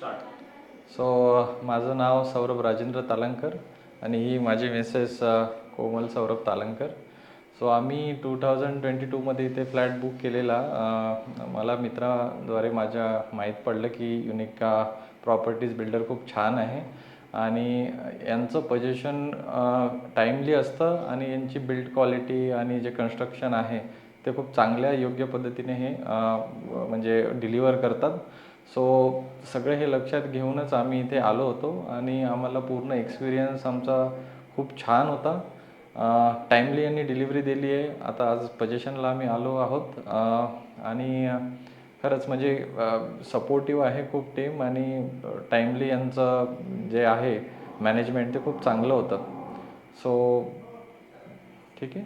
So माझं नाव सौरभ राजेंद्र तालंकर आणि ही माझी मिसेस कोमल सौरभ तालंकर. सो आम्ही 2022मध्ये इथे फ्लॅट बुक केलेला. मला मित्राद्वारे माझ्या माहीत पडलं की युनिका प्रॉपर्टीज बिल्डर खूप छान आहे आणि यांचं पोझिशन टाईमली असतं आणि यांची बिल्ड क्वालिटी आणि जे कन्स्ट्रक्शन आहे ते खूप चांगल्या योग्य पद्धतीने हे म्हणजे डिलिव्हर करतात. सो सगळे हे लक्षात घेऊनच आम्ही इथे आलो होतो आणि आम्हाला पूर्ण एक्सपिरियन्स आमचा खूप छान होता. टाईमली यांनी डिलिव्हरी दिली आहे. आता आज पोझिशनला आम्ही आलो आहोत आणि खरंच म्हणजे सपोर्टिव्ह आहे खूप टीम आणि टाईमली यांचं जे आहे मॅनेजमेंट ते खूप चांगलं होतं. सो ठीक आहे.